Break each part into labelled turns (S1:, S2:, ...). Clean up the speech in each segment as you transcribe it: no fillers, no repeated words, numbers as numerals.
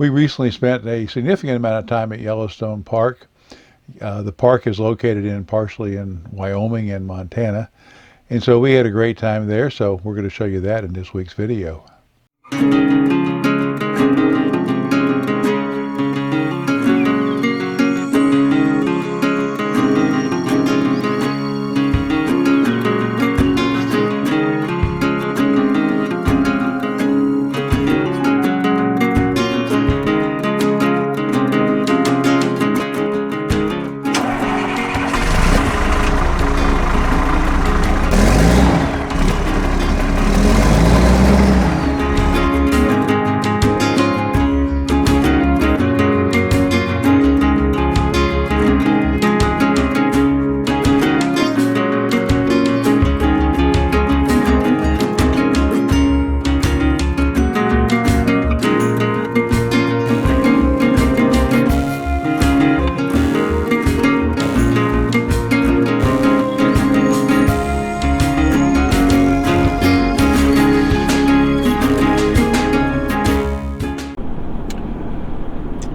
S1: We recently spent a significant amount of time at Yellowstone Park. The park is located partially in Wyoming and Montana, and so we had a great time there, so we're going to show you that in this week's video.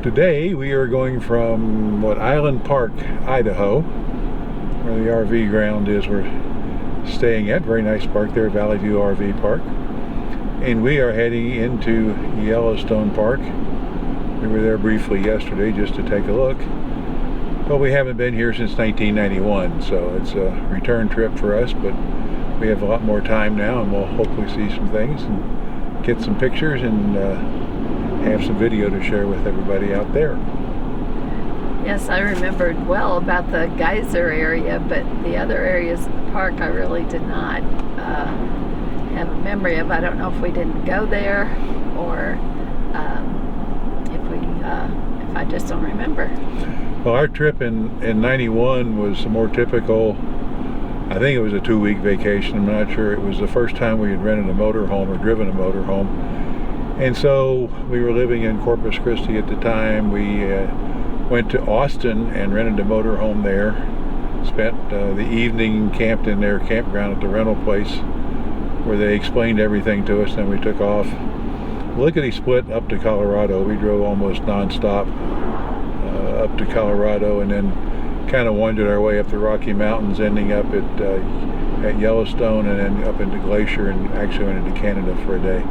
S1: Today we are going from Island Park, Idaho, where the RV ground is we're staying at. Very nice park there, Valley View RV Park. And we are heading into Yellowstone Park. We were there briefly yesterday just to take a look. But we haven't been here since 1991, so it's a return trip for us, but we have a lot more time now, and we'll hopefully see some things and get some pictures and have some video to share with everybody out there.
S2: Yes, I remembered well about the geyser area, but the other areas of the park I really did not have a memory of. I don't know if we didn't go there or if I just don't remember.
S1: Well, our trip in 91 was a more typical, I think it was a 2-week vacation. I'm not sure. It was the first time we had rented a motorhome or driven a motorhome. And so we were living in Corpus Christi at the time. We went to Austin and rented a motorhome there. Spent the evening camped in their campground at the rental place where they explained everything to us. Then we took off. Lickety split up to Colorado. We drove almost nonstop up to Colorado and then kind of wandered our way up the Rocky Mountains, ending up at Yellowstone and then up into Glacier, and actually went into Canada for a day.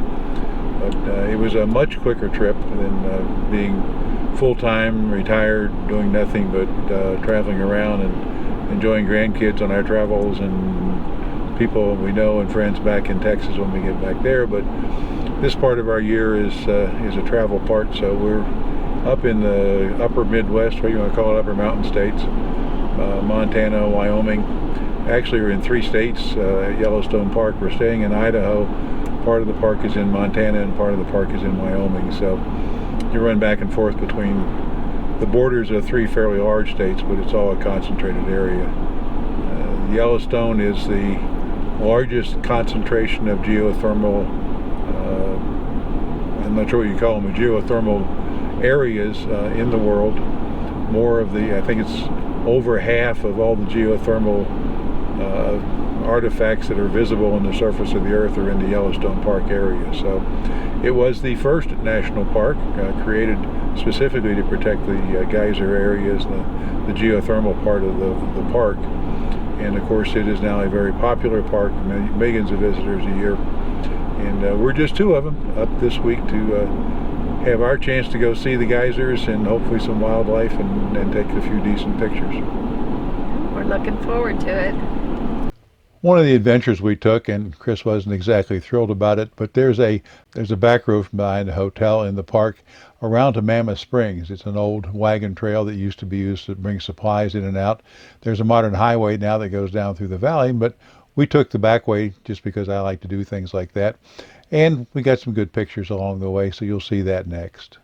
S1: But it was a much quicker trip than being full-time, retired, doing nothing but traveling around and enjoying grandkids on our travels and people we know and friends back in Texas when we get back there. But this part of our year is a travel part, so we're up in the upper Midwest, what you want to call it, upper mountain states, Montana, Wyoming. Actually, we're in 3 states at Yellowstone Park. We're staying in Idaho. Part of the park is in Montana and part of the park is in Wyoming. So you run back and forth between the borders of 3 fairly large states, but it's all a concentrated area. Yellowstone is the largest concentration of geothermal, I'm not sure what you call them, geothermal areas in the world. More of the, I think it's over half of all the geothermal artifacts that are visible on the surface of the earth are in the Yellowstone Park area. So it was the first national park created specifically to protect the geyser areas, the geothermal part of the park. And of course it is now a very popular park, millions of visitors a year. And we're just 2 of them up this week to have our chance to go see the geysers and hopefully some wildlife and take a few decent pictures.
S2: We're looking forward to it.
S1: One of the adventures we took, and Chris wasn't exactly thrilled about it, but there's a back road from behind the hotel in the park around to Mammoth Springs. It's an old wagon trail that used to be used to bring supplies in and out. There's a modern highway now that goes down through the valley, but we took the back way just because I like to do things like that. And we got some good pictures along the way, so you'll see that next.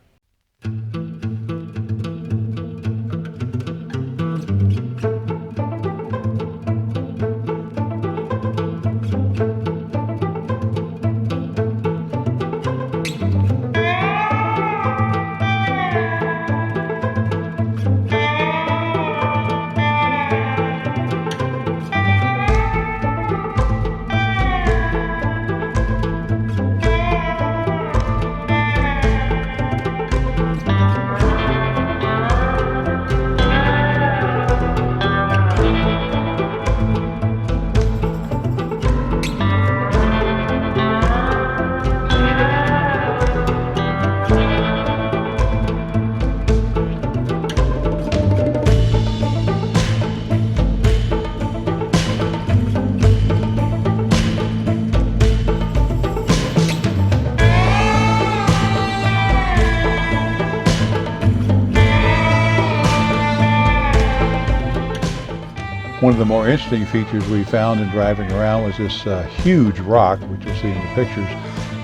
S1: One of the more interesting features we found in driving around was this huge rock, which you'll see in the pictures,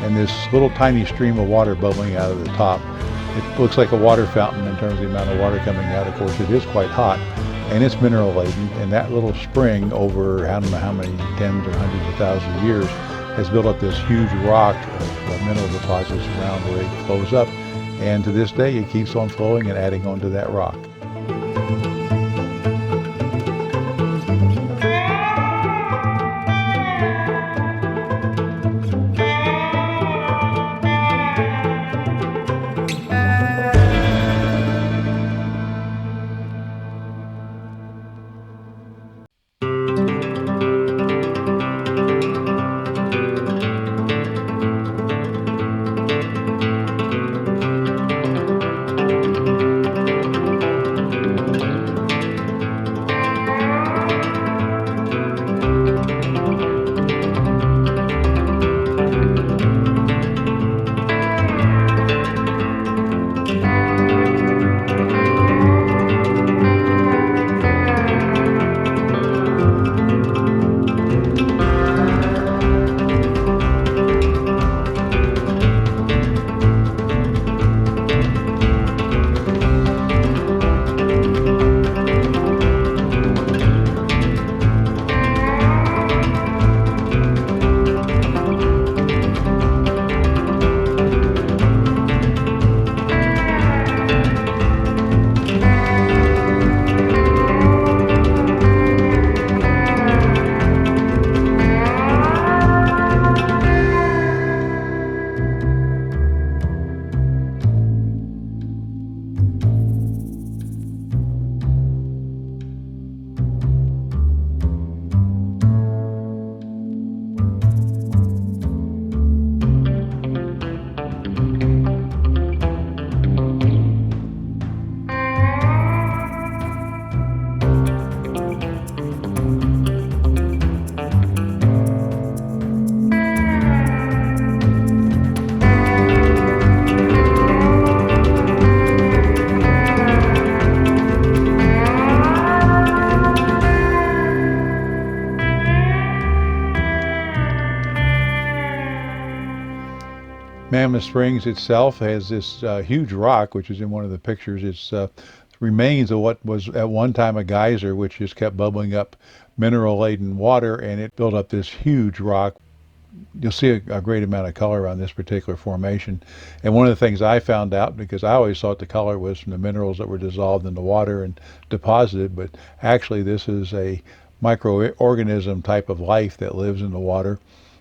S1: and this little tiny stream of water bubbling out of the top. It looks like a water fountain in terms of the amount of water coming out. Of course, it is quite hot, and it's mineral laden, and that little spring over I don't know how many tens or hundreds of thousands of years has built up this huge rock of mineral deposits around where it flows up, and to this day it keeps on flowing and adding onto that rock. Mammoth Springs itself has this huge rock, which is in one of the pictures. It's remains of what was at one time a geyser, which just kept bubbling up mineral-laden water, and it built up this huge rock. You'll see a great amount of color on this particular formation. And one of the things I found out, because I always thought the color was from the minerals that were dissolved in the water and deposited, but actually this is a microorganism type of life that lives in the water.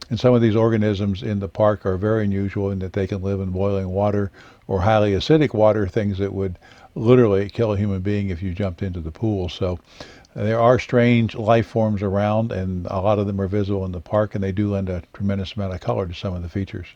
S1: And some of these organisms in the park are very unusual in that they can live in boiling water or highly acidic water, things that would literally kill a human being if you jumped into the pool. So there are strange life forms around, and a lot of them are visible in the park, and they do lend a tremendous amount of color to some of the features.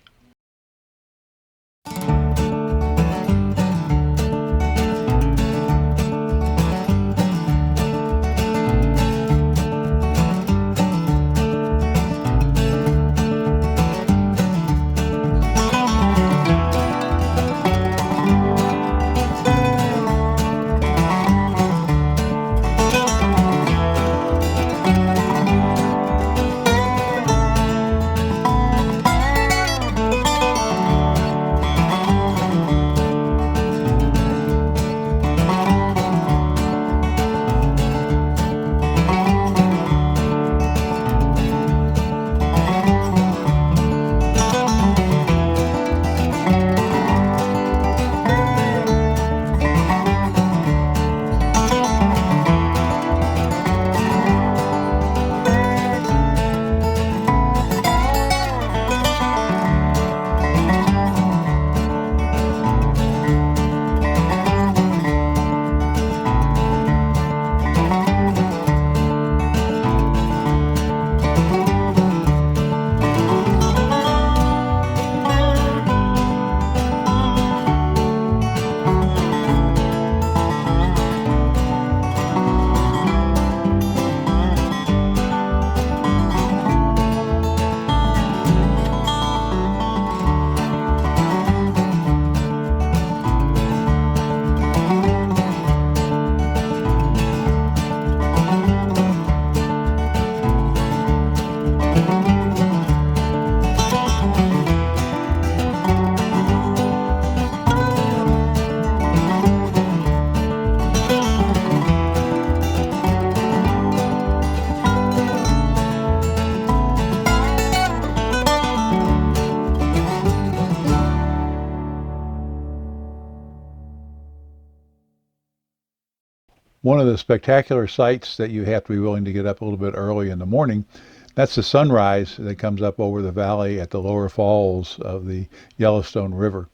S1: One of the spectacular sights that you have to be willing to get up a little bit early in the morning, that's the sunrise that comes up over the valley at the lower falls of the Yellowstone River.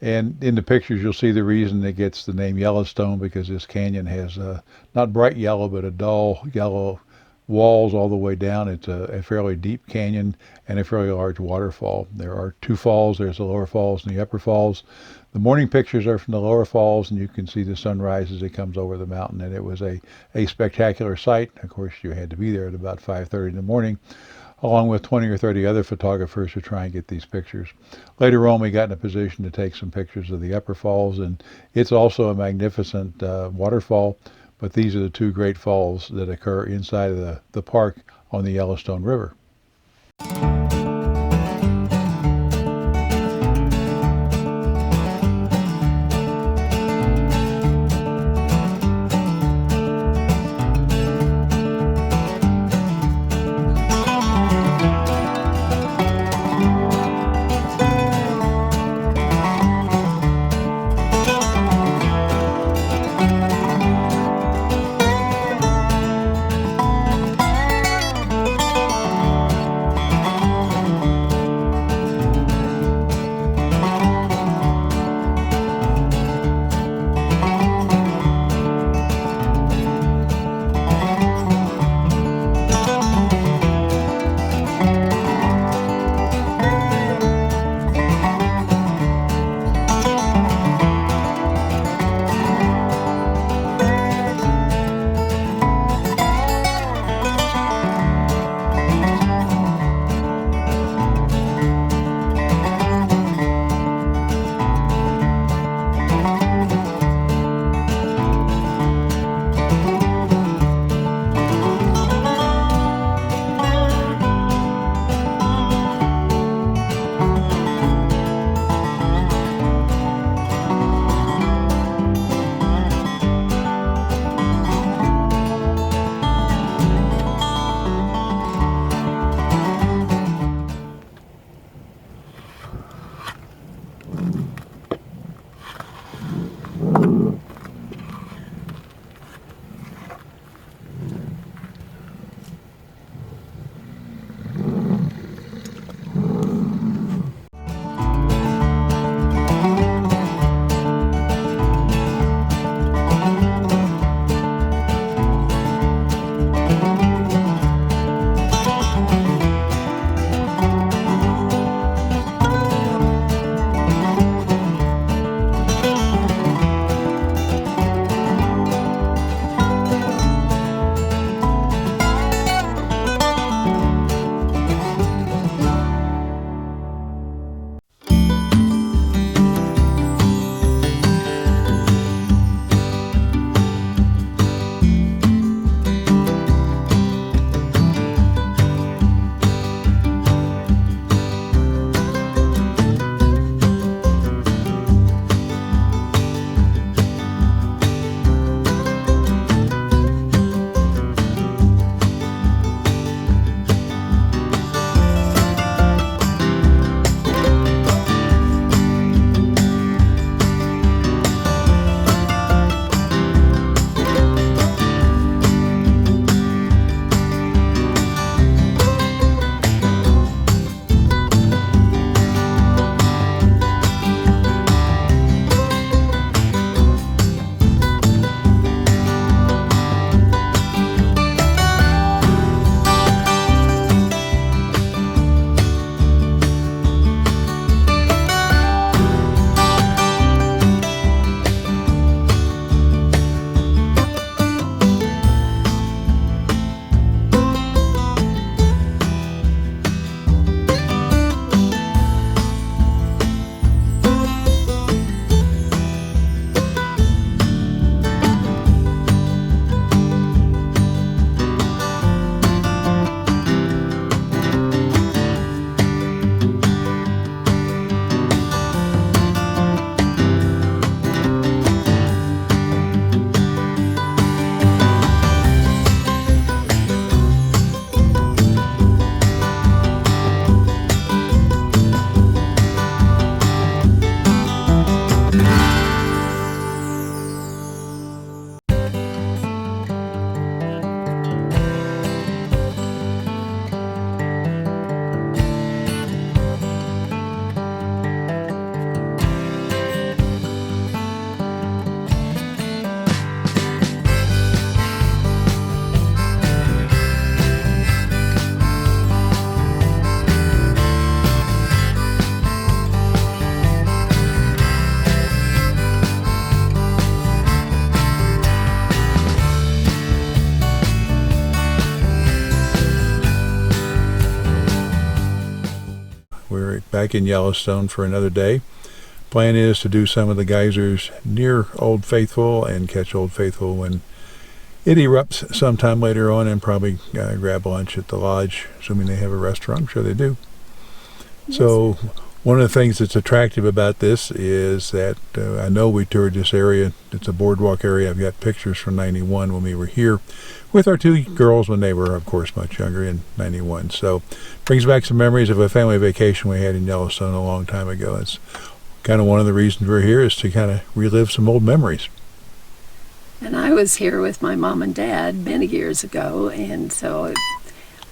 S1: And in the pictures, you'll see the reason it gets the name Yellowstone, because this canyon has not bright yellow, but a dull yellow walls all the way down. It's a fairly deep canyon and a fairly large waterfall. There are two falls. There's the lower falls and the upper falls. The morning pictures are from the lower falls, and you can see the sunrise as it comes over the mountain. And it was a spectacular sight. Of course, you had to be there at about 5:30 in the morning, along with 20 or 30 other photographers to try and get these pictures. Later on, we got in a position to take some pictures of the upper falls, and it's also a magnificent waterfall, but these are the two great falls that occur inside of the park on the Yellowstone River. back in Yellowstone for another day. Plan is to do some of the geysers near Old Faithful and catch Old Faithful when it erupts sometime later on, and probably grab lunch at the lodge, assuming they have a restaurant. I'm sure they do. Yes. So one of the things that's attractive about this is that I know we toured this area. It's a boardwalk area. I've got pictures from 91 when we were here with our two girls when they were, of course, much younger in 91. So brings back some memories of a family vacation we had in Yellowstone a long time ago. It's kind of one of the reasons we're here, is to kind of relive some old memories.
S2: And I was here with my mom and dad many years ago, and so,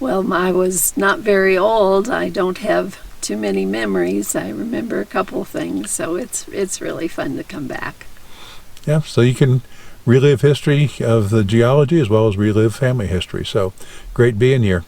S2: well, I was not very old. I don't have too many memories. I remember a couple of things, so it's really fun to come back.
S1: Yeah, so you can relive history of the geology as well as relive family history. So great being here.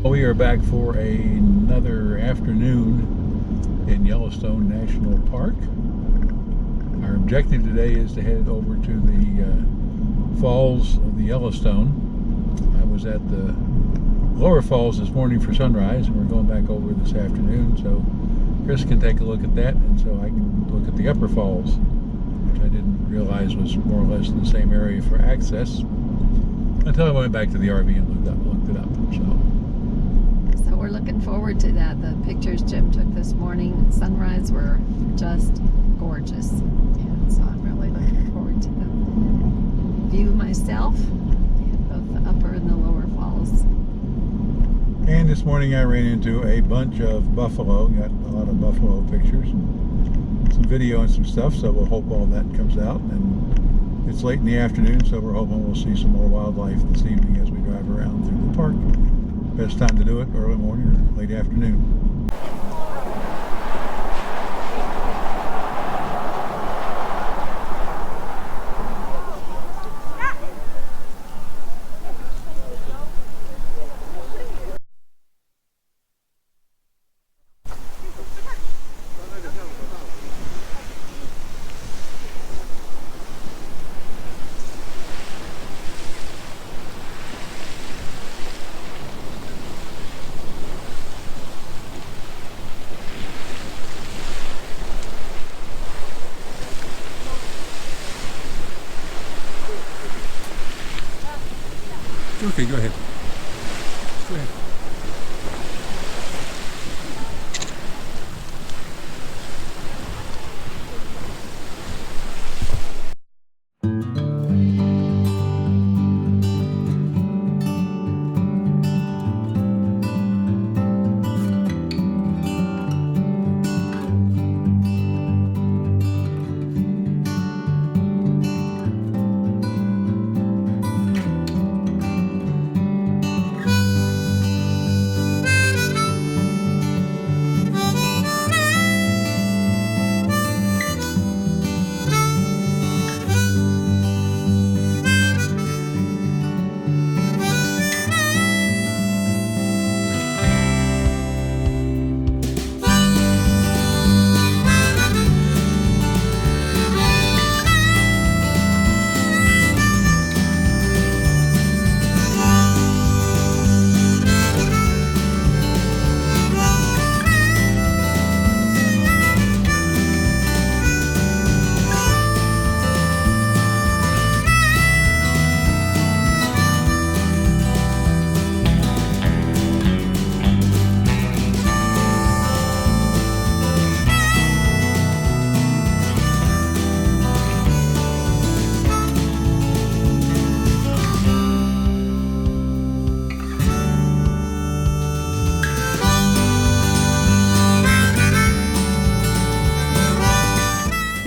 S1: We are back for another afternoon in Yellowstone National Park. Our objective today is to head over to the falls of the Yellowstone. I was at the lower falls this morning for sunrise, and we're going back over this afternoon, so Chris can take a look at that, and so I can look at the upper falls, which I didn't realize was more or less in the same area for access until I went back to the RV and looked it up.
S2: So we're looking forward to that. The pictures Jim took this morning at sunrise were just gorgeous. And so I'm really looking forward to the view myself, and both the upper and the lower falls.
S1: And this morning I ran into a bunch of buffalo. Got a lot of buffalo pictures and some video and some stuff, so we'll hope all that comes out. And it's late in the afternoon, so we're hoping we'll see some more wildlife this evening as we drive around through the park. Best time to do it, early morning or late afternoon. Okay, go ahead. Go ahead.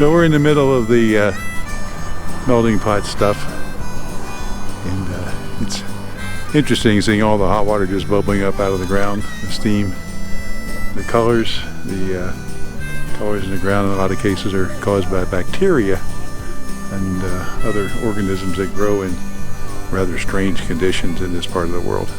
S1: So we're in the middle of the melting pot stuff, and it's interesting seeing all the hot water just bubbling up out of the ground, the steam, the colors. The colors in the ground in a lot of cases are caused by bacteria and other organisms that grow in rather strange conditions in this part of the world.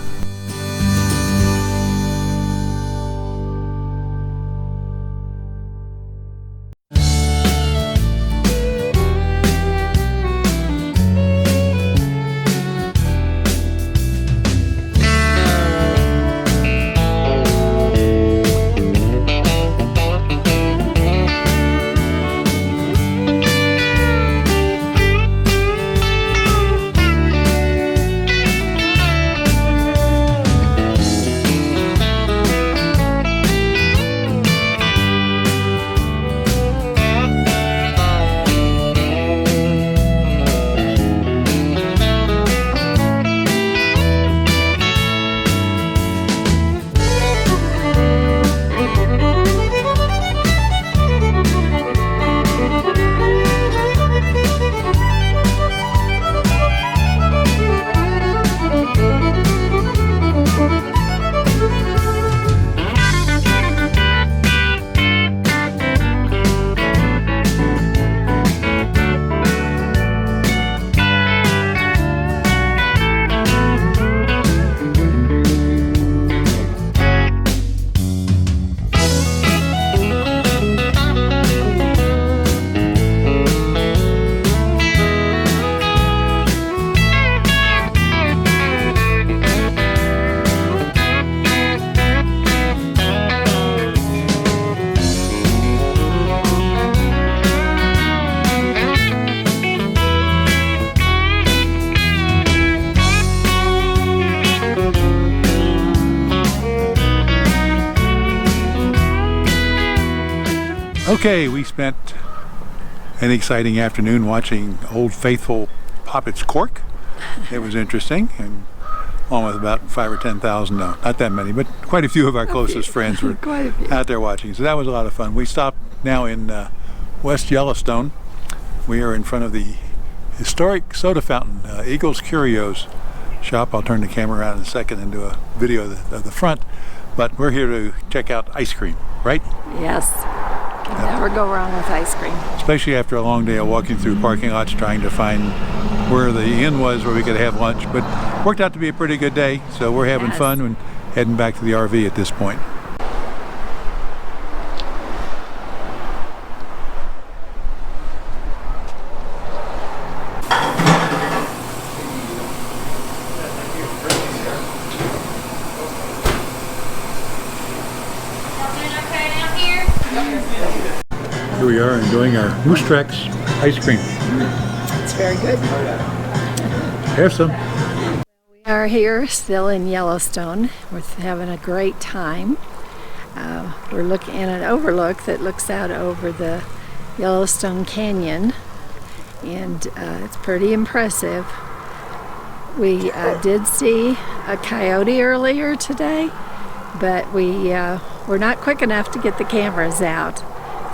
S1: Okay, we spent an exciting afternoon watching Old Faithful pop its cork. It was interesting, and along with about 5,000 or 10,000, no, not that many, but quite a few of our closest friends were out there watching. So that was a lot of fun. We stopped now in West Yellowstone. We are in front of the historic soda fountain, Eagles Curios shop. I'll turn the camera around in a second and do a video of the front. But we're here to check out ice cream, right?
S2: Yes. Can never go wrong with ice cream.
S1: Especially after a long day of walking through parking lots trying to find where the inn was where we could have lunch. But worked out to be a pretty good day, so we're having fun and heading back to the RV at this point. Here we are enjoying our Moose Tracks ice cream.
S2: It's very good.
S1: Have some.
S2: We are here still in Yellowstone. We're having a great time. We're looking at an overlook that looks out over the Yellowstone Canyon, and it's pretty impressive. We did see a coyote earlier today, but we're not quick enough to get the cameras out.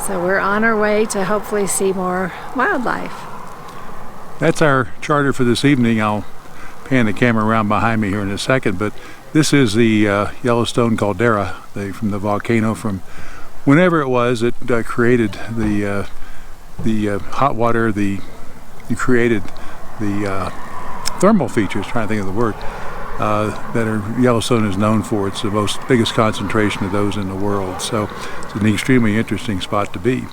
S2: So we're on our way to hopefully see more wildlife.
S1: That's our charter for this evening. I'll pan the camera around behind me here in a second, but this is the Yellowstone caldera from the volcano from whenever it was it created the hot water, it created the thermal features, trying to think of the word, Yellowstone is known for. It's the biggest concentration of those in the world. So it's an extremely interesting spot to be.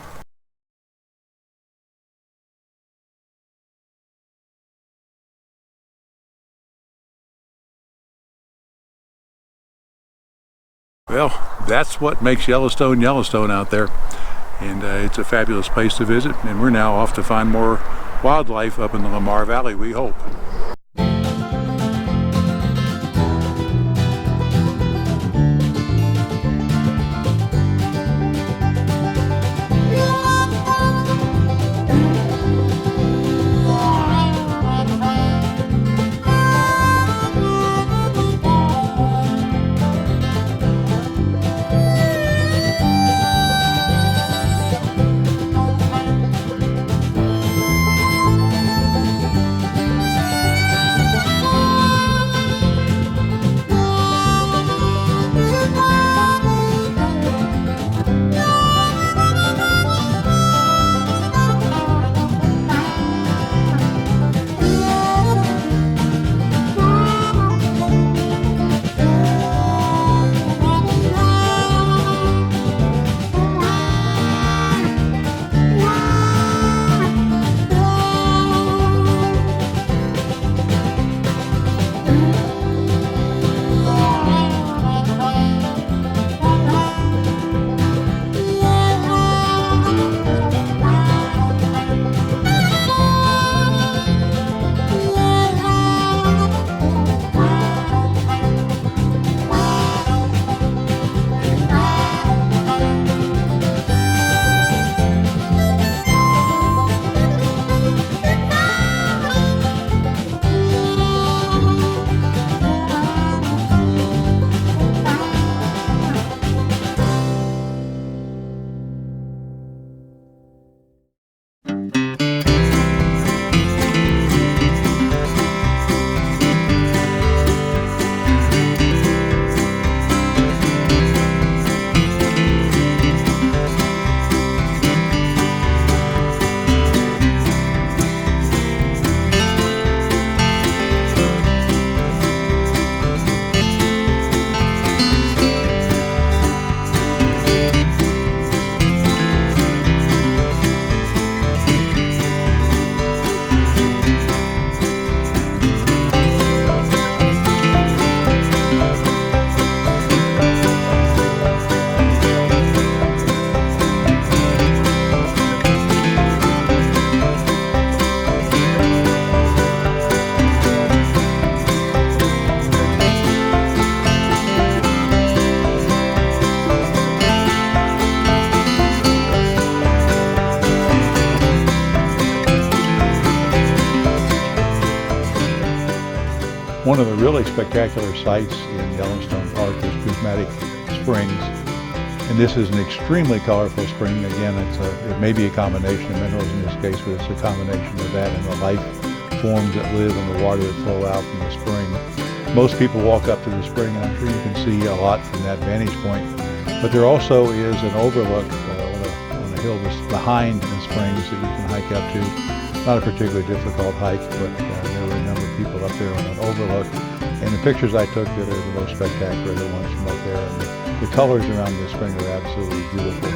S1: Well, that's what makes Yellowstone Yellowstone out there, and it's a fabulous place to visit, and we're now off to find more wildlife up in the Lamar Valley, we hope. One of the really spectacular sights in Yellowstone Park is Prismatic Springs. And this is an extremely colorful spring. Again, it may be a combination of minerals in this case, but it's a combination of that and the life forms that live in the water that flow out from the spring. Most people walk up to the spring, and I'm sure you can see a lot from that vantage point. But there also is an overlook on a hill that's behind the springs that you can hike up to. Not a particularly difficult hike, but there were a number of people up there on an overlook. And the pictures I took that are the most spectacular are the ones from up there. And the colors around the spring are absolutely beautiful.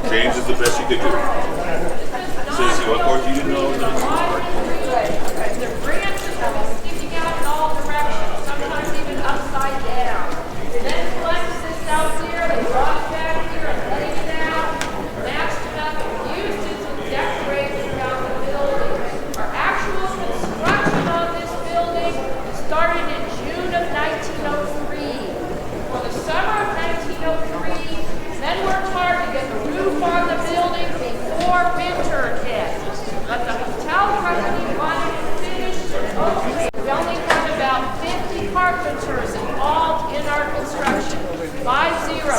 S3: James is the best you could do. Says, what course you didn't know?
S4: The branches are sticking out in all directions, sometimes even upside down. Then flex this out here, they brought it back here and laid it out, matched it up, and used it to decorate throughout the building. Our actual construction on this building started in June of 1903. For the summer of 1903, men worked hard to get the roof on the building before winter hit. But the hotel company wanted it finished and open. We only had about 50 carpenters involved in our construction. 50.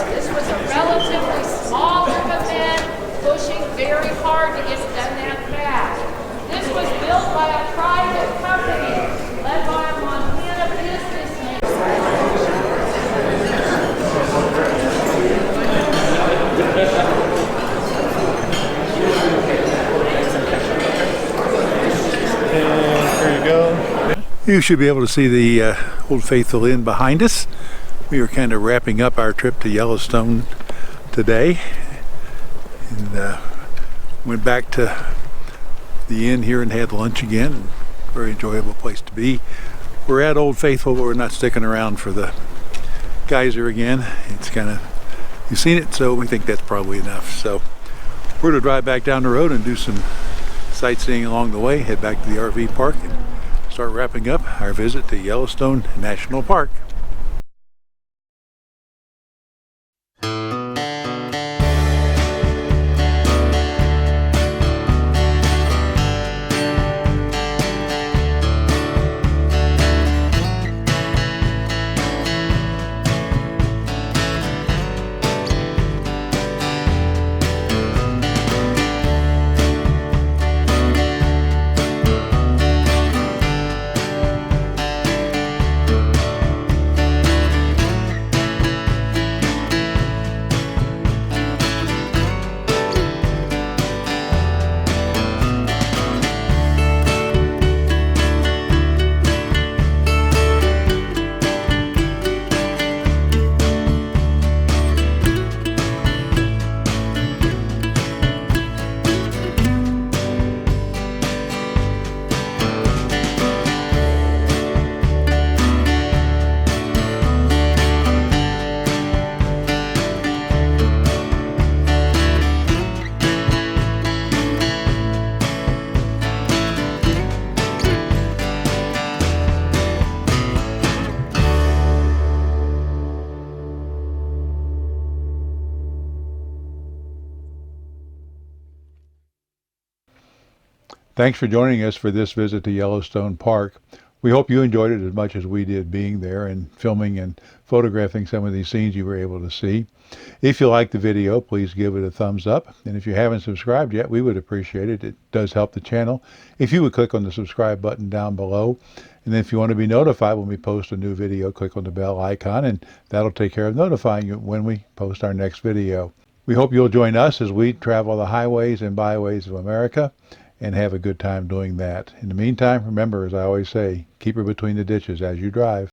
S4: This was a relatively small group of men pushing very hard to get it done that fast. This was built by a private company led by a Montana businessman.
S1: There you go. You should be able to see the Old Faithful Inn behind us. We are kind of wrapping up our trip to Yellowstone today, and went back to the inn here and had lunch again. Very enjoyable place to be. We're at Old Faithful, but we're not sticking around for the geyser again. It's kind of, you've seen it, so we think that's probably enough. So we're going to drive back down the road and do some sightseeing along the way, head back to the RV park, and start wrapping up our visit to Yellowstone National Park. Thanks for joining us for this visit to Yellowstone Park. We hope you enjoyed it as much as we did being there and filming and photographing some of these scenes you were able to see. If you liked the video, please give it a thumbs up. And if you haven't subscribed yet, we would appreciate it. It does help the channel. If you would click on the subscribe button down below. And then if you want to be notified when we post a new video, click on the bell icon, and that'll take care of notifying you when we post our next video. We hope you'll join us as we travel the highways and byways of America and have a good time doing that. In the meantime, remember, as I always say, keep her between the ditches as you drive.